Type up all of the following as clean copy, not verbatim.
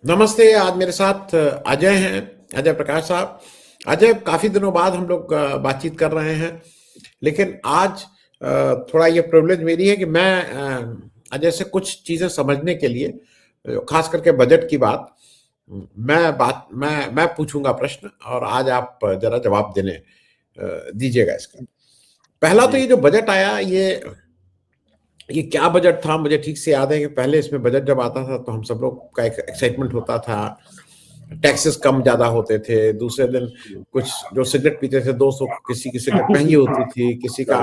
नमस्ते। आज मेरे साथ अजय हैं, अजय प्रकाश साहब। अजय, काफ़ी दिनों बाद हम लोग बातचीत कर रहे हैं, लेकिन आज थोड़ा ये प्रिविलेज मेरी है कि मैं अजय से कुछ चीज़ें समझने के लिए, खास करके बजट की बात, मैं पूछूंगा प्रश्न और आज आप जरा जवाब दीजिएगा इसका। पहला तो जी। ये जो बजट आया, ये क्या बजट था? मुझे ठीक से याद है कि पहले इसमें बजट जब आता था तो हम सब लोग का एक एक्साइटमेंट होता था। टैक्सेस कम ज्यादा होते थे। दूसरे दिन कुछ जो सिगरेट पीते थे 200, किसी की सिगरेट महंगी होती थी, किसी का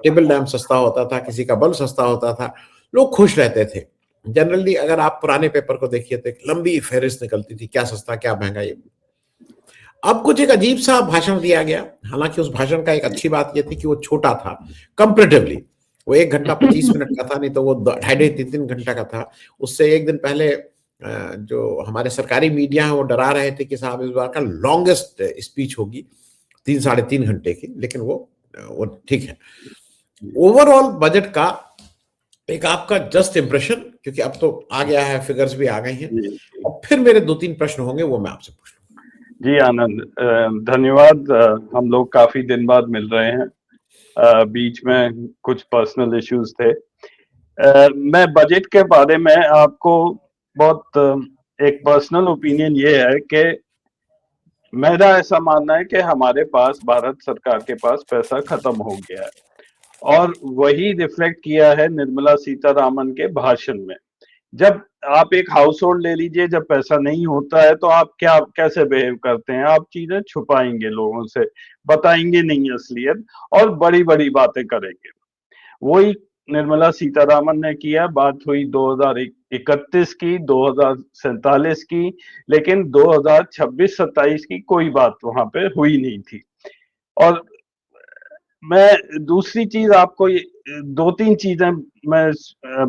टेबल लैम्प सस्ता होता था, किसी का बल्ब सस्ता होता था। लोग खुश रहते थे। जनरली अगर आप पुराने पेपर को देखिए तो एक लंबी फहरिस्त निकलती थी, क्या सस्ता क्या महंगा। ये अब कुछ एक अजीब सा भाषण दिया गया। हालांकि उस भाषण का एक अच्छी बात यह थी कि वो छोटा था कंपेरेटिवली। वो 1 घंटा 25 मिनट का था, नहीं तो वो 2.5-3 घंटा का था। उससे एक दिन पहले जो हमारे सरकारी मीडिया है वो डरा रहे थे कि साहब इस बार का लॉन्गेस्ट स्पीच होगी, 3-3.5 घंटे की। लेकिन वो ठीक है। ओवरऑल बजट का एक आपका जस्ट इंप्रेशन, क्योंकि अब तो आ गया है, फिगर्स भी आ गई हैं, और फिर मेरे 2-3 प्रश्न होंगे, वो मैं आपसे पूछ लूंगा। जी आनंद, धन्यवाद। हम लोग काफी दिन बाद मिल रहे हैं। बीच में कुछ पर्सनल इश्यूज थे। मैं बजट के बारे में आपको बहुत एक पर्सनल ओपिनियन ये है कि मेरा ऐसा मानना है कि हमारे पास, भारत सरकार के पास पैसा खत्म हो गया है, और वही रिफ्लेक्ट किया है निर्मला सीतारामन के भाषण में। जब आप एक हाउस होल्ड ले लीजिए, जब पैसा नहीं होता है तो आप कैसे बिहेव करते हैं? आप चीजें छुपाएंगे, लोगों से बताएंगे नहीं असलियत, और बड़ी बड़ी बातें करेंगे। वही निर्मला सीतारामन ने किया। बात हुई 2031 की, 2047 की, लेकिन 2026-27 की कोई बात वहां पे हुई नहीं थी। और मैं दूसरी चीज आपको, दो तीन चीजें मैं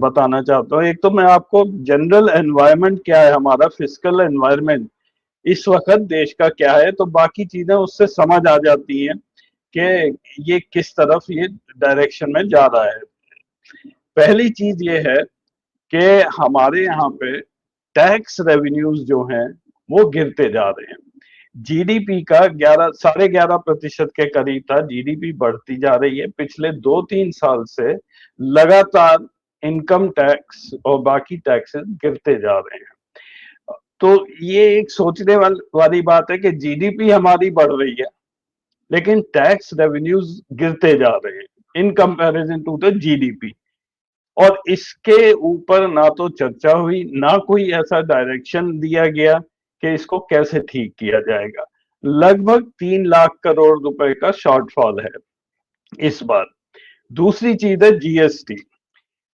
बताना चाहता हूँ। एक तो मैं आपको जनरल एनवायरनमेंट क्या है, हमारा फिजिकल एनवायरनमेंट इस वक्त देश का क्या है, तो बाकी चीजें उससे समझ आ जाती हैं कि ये किस तरफ ये डायरेक्शन में जा रहा है। पहली चीज ये है कि हमारे यहाँ पे टैक्स रेवेन्यूज जो हैं वो गिरते जा रहे हैं। जीडीपी का 11.5% के करीब था, जीडीपी बढ़ती जा रही है। पिछले 2-3 साल से लगातार इनकम टैक्स और बाकी टैक्सेस गिरते जा रहे हैं। तो ये एक सोचने वाली बात है कि जीडीपी हमारी बढ़ रही है, लेकिन टैक्स रेवेन्यूज गिरते जा रहे हैं in comparison to the GDP. और इसके ऊपर ना तो चर्चा हुई, ना कोई ऐसा डायरेक्शन दिया गया कि इसको कैसे ठीक किया जाएगा। लगभग 3 लाख करोड़ रुपए का शॉर्टफॉल है इस बार। दूसरी चीज है जीएसटी।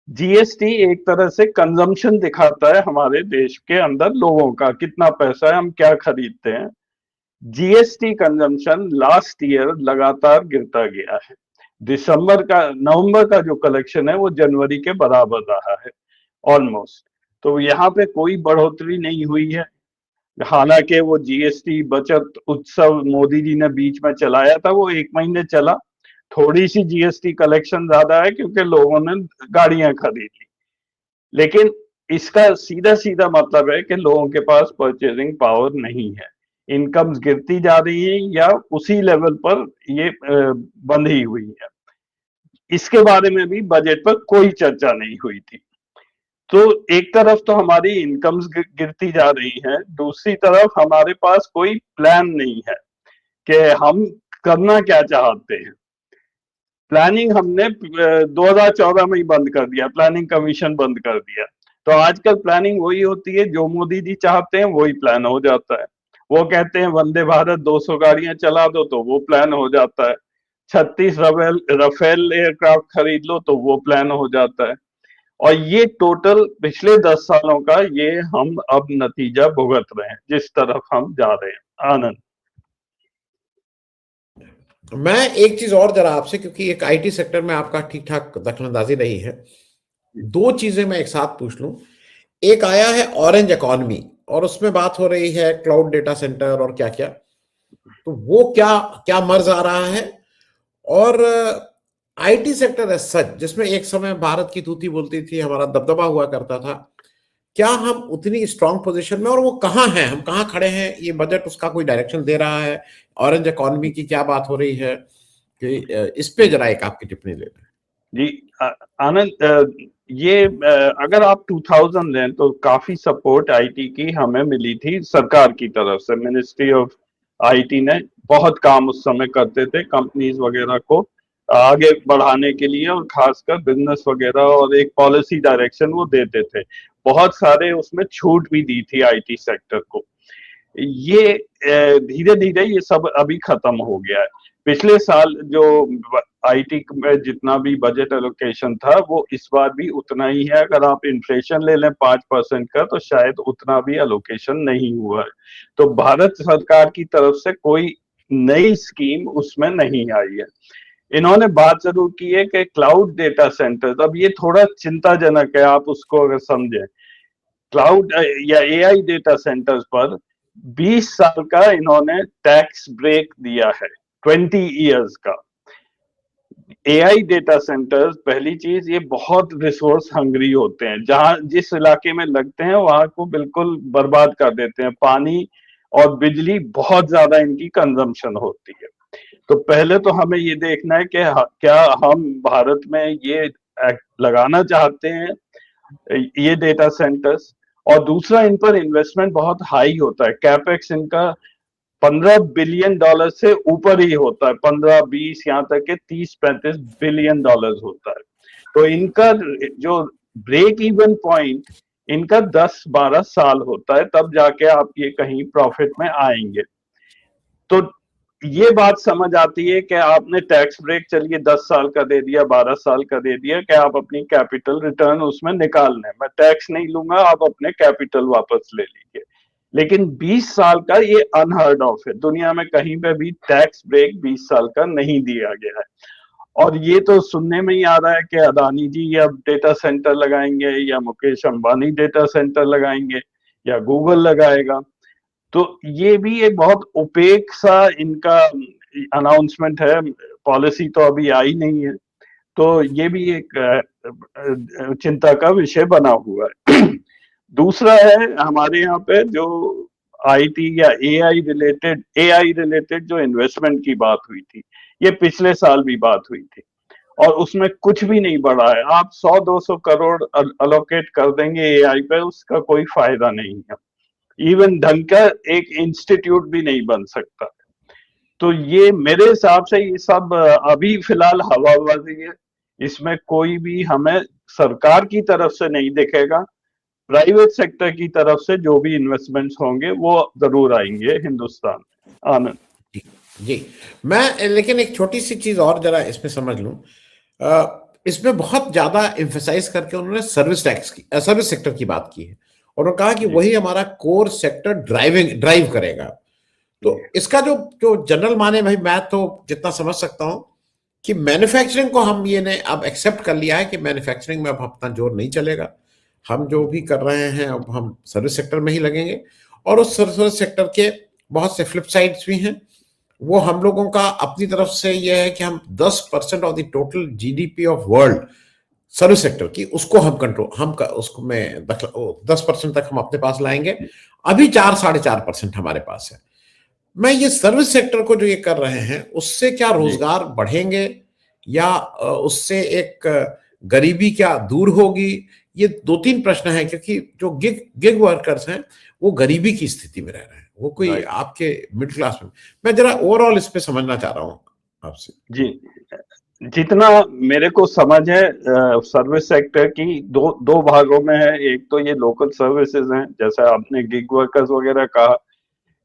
जीएसटी एक तरह से कंजम्पशन दिखाता है हमारे देश के अंदर, लोगों का कितना पैसा है, हम क्या खरीदते हैं। जीएसटी कंजम्पशन लास्ट ईयर लगातार गिरता गया है। नवंबर का जो कलेक्शन है वो जनवरी के बराबर रहा है ऑलमोस्ट। तो यहाँ पे कोई बढ़ोतरी नहीं हुई है। हालांकि वो जीएसटी बचत उत्सव मोदी जी ने बीच में चलाया था, वो 1 महीने चला। थोड़ी सी जीएसटी कलेक्शन ज्यादा है क्योंकि लोगों ने गाड़ियां खरीद ली, लेकिन इसका सीधा सीधा मतलब है कि लोगों के पास परचेजिंग पावर नहीं है। इनकम्स गिरती जा रही है या उसी लेवल पर ये बंधी हुई है। इसके बारे में भी बजट पर कोई चर्चा नहीं हुई थी। तो एक तरफ तो हमारी इनकम्स गिरती जा रही हैं, दूसरी तरफ हमारे पास कोई प्लान नहीं है कि हम करना क्या चाहते हैं। प्लानिंग हमने 2014 में ही बंद कर दिया, प्लानिंग कमीशन बंद कर दिया। तो आजकल प्लानिंग वही होती है, जो मोदी जी चाहते हैं वही प्लान हो जाता है। वो कहते हैं वंदे भारत 200 गाड़ियां चला दो, तो वो प्लान हो जाता है। 36 राफेल एयरक्राफ्ट खरीद लो, तो वो प्लान हो जाता है। और ये टोटल पिछले 10 सालों का ये हम अब नतीजा भुगत रहे हैं, जिस तरफ हम जा रहे हैं। आनंद। मैं एक चीज और जरा आपसे, क्योंकि एक आईटी सेक्टर में आपका ठीक ठाक दखलंदाजी रही है, दो चीजें मैं एक साथ पूछ लूं। एक आया है ऑरेंज इकॉनमी, और उसमें बात हो रही है क्लाउड डेटा सेंटर और क्या क्या। तो वो क्या क्या मर्ज आ रहा है? और आईटी सेक्टर एज सच, जिसमें एक समय भारत की तूती बोलती थी, हमारा दबदबा हुआ करता था, क्या हम उतनी स्ट्रांग पोजीशन में, और वो कहाँ हैं, हम कहाँ खड़े हैं, ये बजट उसका कोई डायरेक्शन दे रहा है? ऑरेंज इकोनॉमी की क्या बात हो रही है कि इस पे जरा एक आपकी टिप्पणी ले लें। जी आनंद, ये अगर आप 2000 लें तो काफी सपोर्ट आईटी की हमें मिली थी सरकार की तरफ से। मिनिस्ट्री ऑफ आईटी ने बहुत काम उस समय करते थे कंपनीज वगैरह को आगे बढ़ाने के लिए, और खासकर बिजनेस वगैरह, और एक पॉलिसी डायरेक्शन वो देते थे। बहुत सारे उसमें छूट भी दी थी आईटी सेक्टर को। ये धीरे धीरे ये सब अभी खत्म हो गया है। पिछले साल जो आईटी में जितना भी बजट एलोकेशन था वो इस बार भी उतना ही है। अगर आप इन्फ्लेशन ले लें 5% का तो शायद उतना भी एलोकेशन नहीं हुआ है। तो भारत सरकार की तरफ से कोई नई स्कीम उसमें नहीं आई है। इन्होंने बात जरूर की है कि क्लाउड डेटा सेंटर, अब ये थोड़ा चिंताजनक है आप उसको अगर समझें। क्लाउड या एआई डेटा सेंटर्स पर 20 साल का इन्होंने टैक्स ब्रेक दिया है, 20 इयर्स का। एआई डेटा सेंटर्स, पहली चीज ये बहुत रिसोर्स हंग्री होते हैं, जहां जिस इलाके में लगते हैं वहां को बिल्कुल बर्बाद कर देते हैं। पानी और बिजली बहुत ज्यादा इनकी कंजम्पशन होती है। तो पहले तो हमें ये देखना है कि क्या हम भारत में ये लगाना चाहते हैं ये डेटा सेंटर्स। और दूसरा, इन पर इन्वेस्टमेंट बहुत हाई होता है। कैपेक्स इनका 15 बिलियन डॉलर से ऊपर ही होता है, 15-20, यहाँ तक के 30-35 बिलियन डॉलर होता है। तो इनका जो ब्रेक इवन पॉइंट इनका 10-12 साल होता है, तब जाके आप ये कहीं प्रॉफिट में आएंगे। तो ये बात समझ आती है कि आपने टैक्स ब्रेक चलिए 10 साल का दे दिया, 12 साल का दे दिया, कि आप अपनी कैपिटल रिटर्न उसमें निकाल लें, मैं टैक्स नहीं लूंगा, आप अपने कैपिटल वापस ले लीजिए। लेकिन 20 साल का ये अनहर्ड ऑफ है, दुनिया में कहीं पे भी टैक्स ब्रेक 20 साल का नहीं दिया गया है। और ये तो सुनने में ही आ रहा है कि अदानी जी अब डेटा सेंटर लगाएंगे, या मुकेश अंबानी डेटा सेंटर लगाएंगे, या गूगल लगाएगा। तो ये भी एक बहुत ओपेक सा इनका अनाउंसमेंट है, पॉलिसी तो अभी आई नहीं है। तो ये भी एक चिंता का विषय बना हुआ है। दूसरा है हमारे यहाँ पे जो आईटी या एआई रिलेटेड जो इन्वेस्टमेंट की बात हुई थी, ये पिछले साल भी बात हुई थी, और उसमें कुछ भी नहीं बढ़ा है। आप 100-200 करोड़ अलोकेट कर देंगे एआई पे, उसका कोई फायदा नहीं है। इवन ढंग का एक इंस्टीट्यूट भी नहीं बन सकता। तो ये मेरे हिसाब से ये सब अभी फिलहाल हवाबाजी है। इसमें कोई भी हमें सरकार की तरफ से नहीं दिखेगा। प्राइवेट सेक्टर की तरफ से जो भी इन्वेस्टमेंट्स होंगे वो जरूर आएंगे हिंदुस्तान में। आनंद जी, मैं लेकिन एक छोटी सी चीज और जरा इसमें समझ लूं। इसमें बहुत ज्यादा एम्फेसाइज करके उन्होंने सर्विस सेक्टर की बात की है, और उन्होंने कहा कि वही हमारा कोर सेक्टर ड्राइव करेगा। तो इसका जो जो जनरल माने, भाई मैं तो जितना समझ सकता हूं कि मैन्युफैक्चरिंग को हम ये ने अब एक्सेप्ट कर लिया है कि मैन्युफैक्चरिंग में अब अपना जोर नहीं चलेगा, हम जो भी कर रहे हैं अब हम सर्विस सेक्टर में ही लगेंगे। और उस सर्विस सेक्टर के बहुत से फ्लिप साइड्स भी हैं। वो हम लोगों का अपनी तरफ से यह है कि हम 10% of the total GDP of world service sector की, उसको हम कंट्रोल, उसको में 10% तक हम अपने पास लाएंगे। अभी 4-4.5% हमारे पास है। मैं ये सर्विस सेक्टर को जो ये कर रहे हैं, उससे क्या रोजगार बढ़ेंगे, या उससे एक गरीबी क्या दूर होगी? ये 2-3 प्रश्न हैं, क्योंकि जो गिग वर्कर्स हैं वो गरीबी की स्थिति में रह रहे हैं, वो कोई आपके मिडिल क्लास में। मैं जरा ओवरऑल इस पे समझना चाह रहा हूँ आपसे। जी, जितना मेरे को समझ है सर्विस सेक्टर की दो भागों में है। एक तो ये लोकल सर्विसेज हैं, जैसे आपने गिग वर्कर्स वगैरह कहा,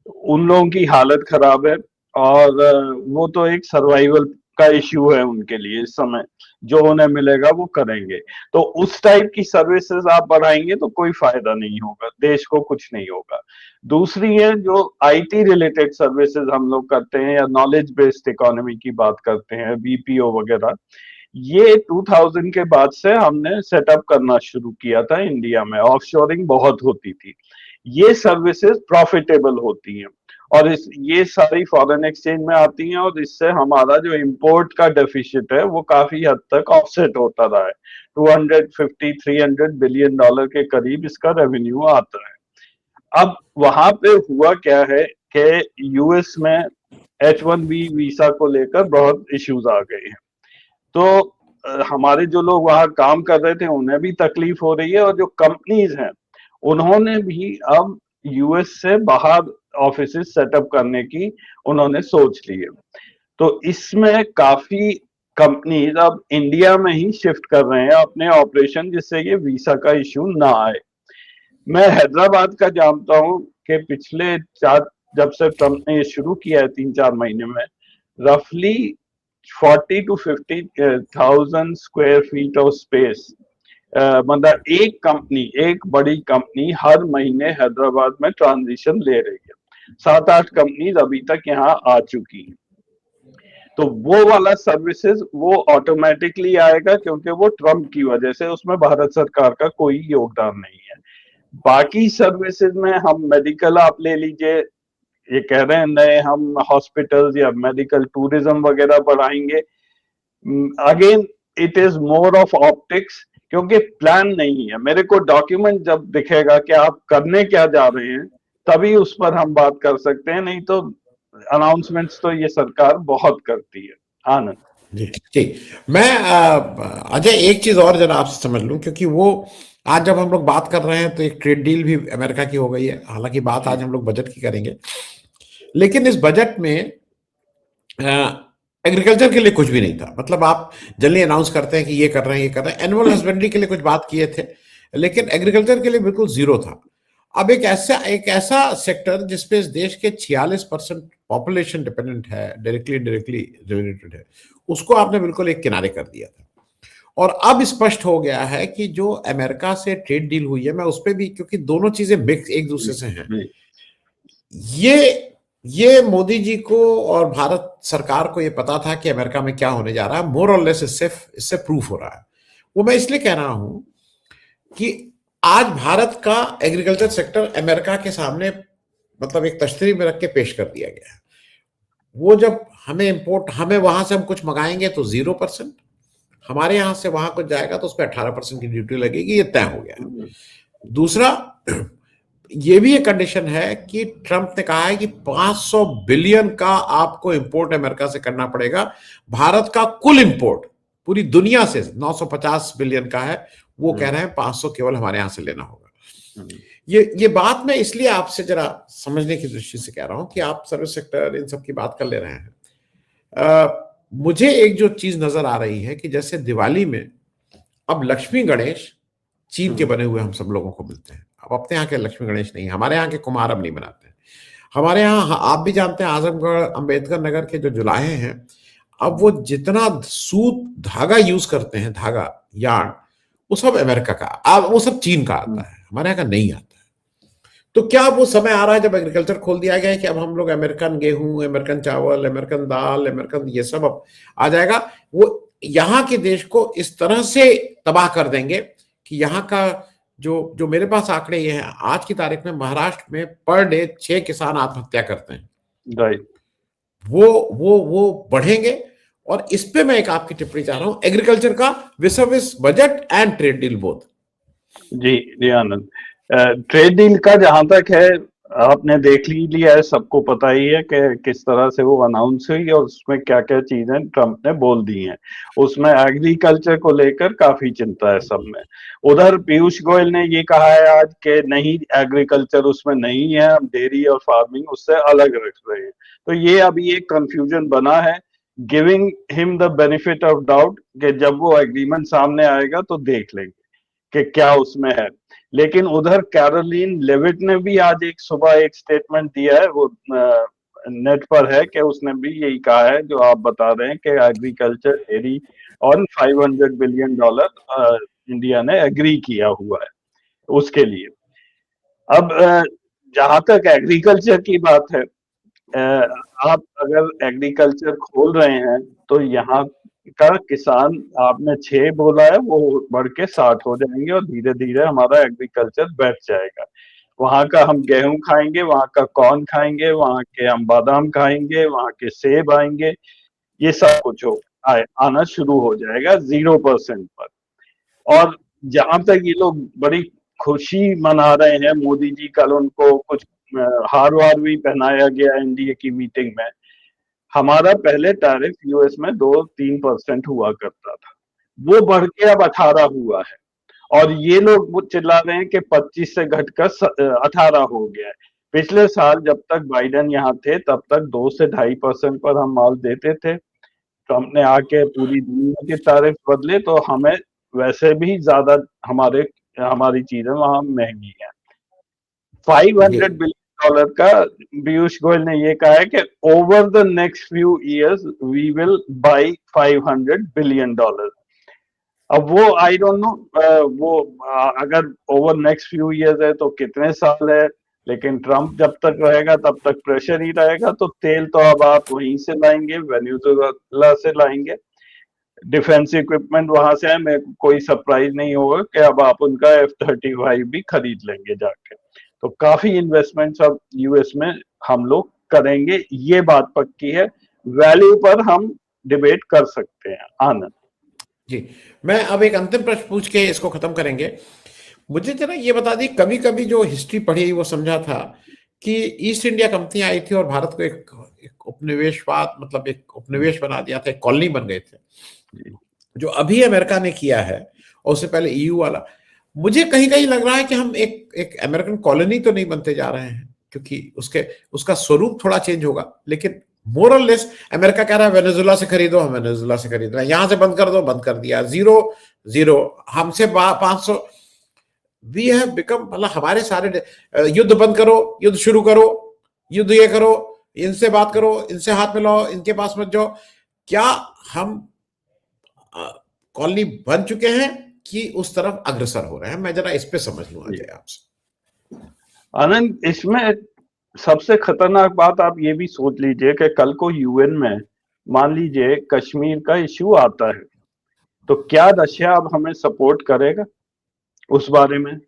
उन लोगों की हालत खराब है, और वो तो एक सर्वाइवल का इश्यू है उनके लिए इस समय। जो उन्हें मिलेगा वो करेंगे। तो उस टाइप की सर्विसेज आप बढ़ाएंगे तो कोई फायदा नहीं होगा, देश को कुछ नहीं होगा। दूसरी है जो आईटी रिलेटेड सर्विसेज हम लोग करते हैं, या नॉलेज बेस्ड इकोनॉमी की बात करते हैं, बीपीओ वगैरह, ये 2000 के बाद से हमने सेटअप करना शुरू किया था इंडिया में। ऑफशोरिंग बहुत होती थी। ये सर्विसेज प्रॉफिटेबल होती हैं और ये सारी फॉरेन एक्सचेंज में आती हैं और इससे हमारा जो इंपोर्ट का डेफिसिट है वो काफी हद तक ऑफसेट होता रहा है। 250-300 बिलियन डॉलर के करीब इसका रेवेन्यू आता है। अब वहां पे हुआ क्या है कि यूएस में H1B वीसा को लेकर बहुत इश्यूज आ गए हैं, तो हमारे जो लोग वहां काम कर रहे थे उन्हें भी तकलीफ हो रही है और जो कंपनीज हैं उन्होंने भी अब यूएस से बाहर ऑफिस सेटअप करने की उन्होंने सोच ली है। तो इसमें काफी कंपनीज अब इंडिया में ही शिफ्ट कर रहे हैं अपने ऑपरेशन, जिससे ये वीसा का इश्यू ना आए। मैं हैदराबाद का जानता हूं कि पिछले जब से ट्रम्प ने ये शुरू किया है 3-4 महीने में, रफली 40 to 50,000 square feet of space, मतलब एक बड़ी कंपनी हर महीने हैदराबाद में ट्रांजिशन ले रही है। 7-8 कंपनीज अभी तक यहाँ आ चुकी हैं। तो वो वाला सर्विसेज वो ऑटोमेटिकली आएगा क्योंकि वो ट्रम्प की वजह से, उसमें भारत सरकार का कोई योगदान नहीं है। बाकी सर्विसेज में हम मेडिकल आप ले लीजिए, ये कह रहे हैं नए हम हॉस्पिटल्स या मेडिकल टूरिज्म वगैरह बढ़ाएंगे। Again it is more of optics, क्योंकि प्लान नहीं है। मेरे को डॉक्यूमेंट जब दिखेगा कि आप करने क्या जा रहे हैं तभी उस पर हम बात कर सकते हैं, नहीं तो अनाउंसमेंट्स तो ये सरकार बहुत करती है। आनंद जी ठीक। मैं अजय एक चीज और जरा आपसे समझ लूं, क्योंकि वो आज जब हम लोग बात कर रहे हैं तो एक ट्रेड डील भी अमेरिका की हो गई है, हालांकि बात आज हम लोग बजट की करेंगे, लेकिन इस बजट में एग्रीकल्चर के लिए कुछ भी नहीं था। मतलब आप जल्दी अनाउंस करते हैं कि ये कर रहे हैं ये कर रहे हैं, एनुअल हस्बेंड्री के लिए कुछ बात किए थे, लेकिन एग्रीकल्चर के लिए बिल्कुल जीरो था। अब एक ऐसा सेक्टर जिसपे इस देश के 46% पॉपुलेशन डिपेंडेंट है, डायरेक्टली इनडायरेक्टली रिलेटेड है, उसको आपने बिल्कुल एक किनारे कर दिया था। और अब स्पष्ट हो गया है कि जो अमेरिका से ट्रेड डील हुई है, मैं उस पर भी, क्योंकि दोनों चीजें मिक्स एक दूसरे से हैं, ये मोदी जी को और भारत सरकार को ये पता था कि अमेरिका में क्या होने जा रहा है, मोर और लेस इससे प्रूफ हो रहा है। वो मैं इसलिए कह रहा हूं कि आज भारत का एग्रीकल्चर सेक्टर अमेरिका के सामने मतलब एक तश्तरी में रख के पेश कर दिया गया है। वो जब हमें वहां से हम कुछ मंगाएंगे तो 0%, हमारे यहां से वहां कुछ जाएगा तो उस पर 18% की ड्यूटी लगेगी, ये तय हो गया है। दूसरा, ये भी एक कंडीशन है कि ट्रंप ने कहा है कि 500 बिलियन का आपको इंपोर्ट अमेरिका से करना पड़ेगा। भारत का कुल इंपोर्ट पूरी दुनिया से 950 बिलियन का है, वो कह रहे हैं 500 केवल हमारे यहां से लेना होगा। ये बात मैं इसलिए आपसे जरा समझने की दृष्टि से कह रहा हूं कि आप सर्विस सेक्टर इन सब की बात कर ले रहे हैं। मुझे एक जो चीज नजर आ रही है कि जैसे दिवाली में अब लक्ष्मी गणेश चीन के बने हुए हम सब लोगों को मिलते हैं। अब अपने यहाँ के लक्ष्मी गणेश नहीं, हमारे यहाँ के कुमार अब नहीं बनाते हैं। हमारे यहाँ आप भी जानते हैं आजमगढ़ अंबेडकर नगर के जो जुलाहे हैं, अब वो जितना सूत धागा यूज करते हैं, धागा यार्न, वो सब अमेरिका का, अब वो सब चीन का आता है, हमारे यहाँ का नहीं आता है। तो क्या वो समय आ रहा है जब एग्रीकल्चर खोल दिया गया है कि अब हम लोग अमेरिकन गेहूं, अमेरिकन चावल, अमेरिकन दाल, अमेरिकन ये सब अब आ जाएगा, वो यहाँ के देश को इस तरह से तबाह कर देंगे कि यहाँ का जो मेरे पास आंकड़े ये हैं, आज की तारीख में महाराष्ट्र में पर डे 6 किसान आत्महत्या करते हैं। राइट, वो बढ़ेंगे। और इस पे मैं एक आपकी टिप्पणी चाह रहा हूं, एग्रीकल्चर का विस budget and trade deal both. जी आनंद, ट्रेड डील का जहां तक है, आपने देख लिया है, सबको पता ही है कि किस तरह से वो अनाउंस हुई और उसमें क्या क्या चीजें ट्रम्प ने बोल दी हैं। उसमें एग्रीकल्चर को लेकर काफी चिंता है सब में। उधर पीयूष गोयल ने ये कहा है आज कि नहीं, एग्रीकल्चर उसमें नहीं है, हम डेयरी और फार्मिंग उससे अलग रख रहे हैं। तो ये अभी एक कंफ्यूजन बना है, giving him the benefit of doubt कि जब वो एग्रीमेंट सामने आएगा तो देख लेंगे कि क्या उसमें है। लेकिन उधर कैरोलिन लेविट ने भी आज सुबह एक स्टेटमेंट दिया है, वो नेट पर है, कि उसने भी यही कहा है जो आप बता रहे हैं कि एग्रीकल्चर डेयरी और $500 बिलियन इंडिया ने एग्री किया हुआ है उसके लिए। अब जहां तक एग्रीकल्चर की बात है, आप अगर एग्रीकल्चर खोल रहे हैं तो यहाँ का किसान, आपने 6 बोला है, वो बढ़ के 60 हो जाएंगे और धीरे धीरे हमारा एग्रीकल्चर बैठ जाएगा। वहां का हम गेहूं खाएंगे, वहां का कॉर्न खाएंगे, वहां के हम बादाम खाएंगे, वहां के सेब आएंगे, ये सब कुछ आना शुरू हो जाएगा 0% पर। और जहां तक ये लोग बड़ी खुशी मना रहे हैं, मोदी जी कल उनको कुछ हार वार भी पहनाया गया एनडीए की मीटिंग में। हमारा पहले टैरिफ यूएस में 2-3% हुआ करता था, वो बढ़ के अब 18 हुआ है, और ये लोग वो चिल्ला रहे हैं कि 25 से घटकर 18 हो गया है। पिछले साल जब तक बाइडेन यहाँ थे तब तक 2 से 2.5% पर हम माल देते थे। ट्रंप ने आके पूरी दुनिया के टैरिफ बदले, तो हमें वैसे भी ज्यादा हमारी चीजें वहां महंगी हैं। $500 बिलियन का पीयूष गोयल ने ये कहा है कि over the next few years we will buy $500 billion. अब वो आई डोंट नो, वो अगर ओवर नेक्स्ट फ्यू इयर्स है तो कितने साल है, लेकिन ट्रंप जब तक रहेगा तब तक प्रेशर ही रहेगा। तो तेल तो अब आप वहीं से लाएंगे, वेनेजुएला से लाएंगे, डिफेंस इक्विपमेंट वहां से है। मेरे को कोई सरप्राइज नहीं होगा कि अब आप उनका F-35 भी खरीद लेंगे जाके। तो काफी इन्वेस्टमेंट्स अब यूएस में हम लोग करेंगे, ये बात पक्की है। वैल्यू पर हम डिबेट कर सकते हैं। आनंद जी, मैं अब एक अंतिम प्रश्न पूछ के इसको खत्म करेंगे। मुझे जरा ये बता दी, कभी कभी जो हिस्ट्री पढ़ी वो समझा था कि ईस्ट इंडिया कंपनी आई थी और भारत को एक उपनिवेशवाद, मतलब एक उपनिवेश बना दिया था, एक कॉलोनी बन गए थे। जो अभी अमेरिका ने किया है और उससे पहले ईयू वाला, मुझे कहीं कहीं लग रहा है कि हम एक अमेरिकन कॉलोनी तो नहीं बनते जा रहे हैं, क्योंकि उसका स्वरूप थोड़ा चेंज होगा, लेकिन मोरल लेस अमेरिका कह रहा है वेनेजुएला से खरीदो, हम वेनेजुएला से खरीद रहे हैं, यहां से बंद कर दो, बंद कर दिया, 0-0 हमसे 500। वी हैव बिकम, मतलब हमारे सारे युद्ध बंद करो, युद्ध शुरू करो, युद्ध ये करो, इनसे बात करो, इनसे हाथ मिलाओ, इनके पास मत जाओ। क्या हम कॉलोनी बन चुके हैं कि उस तरफ अग्रसर हो रहे हैं? मैं जरा इस पे समझ लूं अजय आपसे। आनंद, इसमें सबसे खतरनाक बात आप ये भी सोच लीजिए कि कल को यूएन में मान लीजिए कश्मीर का इश्यू आता है, तो क्या रशिया अब हमें सपोर्ट करेगा उस बारे में?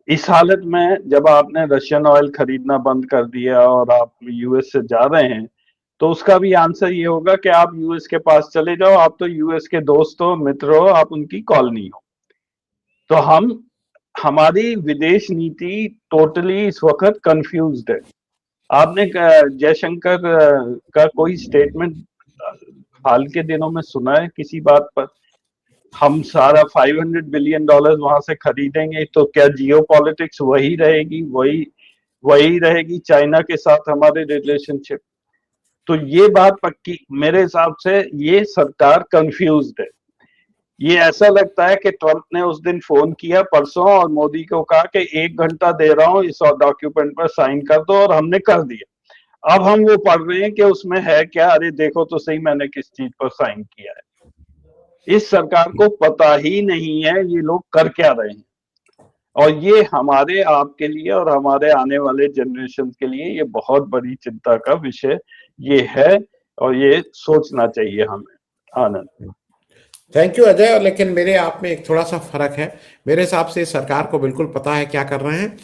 इस हालत में जब आपने रशियन ऑयल खरीदना बंद कर दिया और आप यूएस से जा रहे हैं, तो उसका भी आंसर ये होगा कि आप यूएस के पास चले जाओ, आप तो यूएस के दोस्त हो, मित्र हो, आप उनकी कॉलोनी हो। तो हमारी विदेश नीति टोटली इस वक्त कंफ्यूज्ड है। आपने जयशंकर का कोई स्टेटमेंट हाल के दिनों में सुना है किसी बात पर? हम सारा $500 बिलियन वहां से खरीदेंगे, तो क्या जियो पॉलिटिक्स वही रहेगी, वही रहेगी चाइना के साथ हमारे रिलेशनशिप? तो ये बात पक्की, मेरे हिसाब से ये सरकार कंफ्यूज्ड है। ये ऐसा लगता है कि ट्रंप ने उस दिन फोन किया परसों और मोदी को कहा कि 1 घंटा दे रहा हूं, इस डॉक्यूमेंट पर साइन कर दो, और हमने कर दिया। अब हम वो पढ़ रहे हैं कि उसमें है क्या, अरे देखो तो सही मैंने किस चीज पर साइन किया है। इस सरकार को पता ही नहीं है ये लोग कर क्या रहे हैं, और ये हमारे आपके लिए और हमारे आने वाले जनरेशन के लिए ये बहुत बड़ी चिंता का विषय ये है, और ये सोचना चाहिए हमें। आनंद, थैंक यू अजय। लेकिन मेरे आप में एक थोड़ा सा फर्क है। मेरे हिसाब से सरकार को बिल्कुल पता है क्या कर रहे हैं,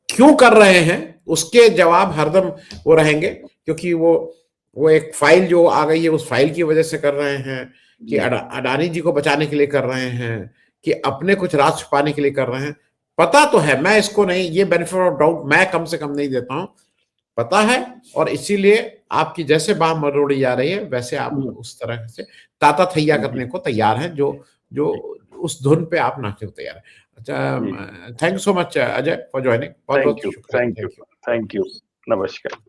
क्यों कर रहे हैं, उसके जवाब हरदम वो रहेंगे, क्योंकि वो एक फाइल जो आ गई है, उस फाइल की वजह से कर रहे हैं, कि अडानी जी को बचाने के लिए कर रहे हैं, कि अपने कुछ राज छुपाने के लिए कर रहे हैं। पता तो है, मैं इसको नहीं, ये बेनिफिट ऑफ डाउट मैं कम से कम नहीं देता हूं, पता है। और इसीलिए आपकी जैसे बाह मरोड़ी जा रही है, वैसे आप उस तरह से ताता थैया करने को तैयार हैं, जो उस धुन पे आप नाचने को तैयार हैं। अच्छा, thank you so much Ajay for joining. बहुत बहुत शुक्रिया। थैंक यू, नमस्कार।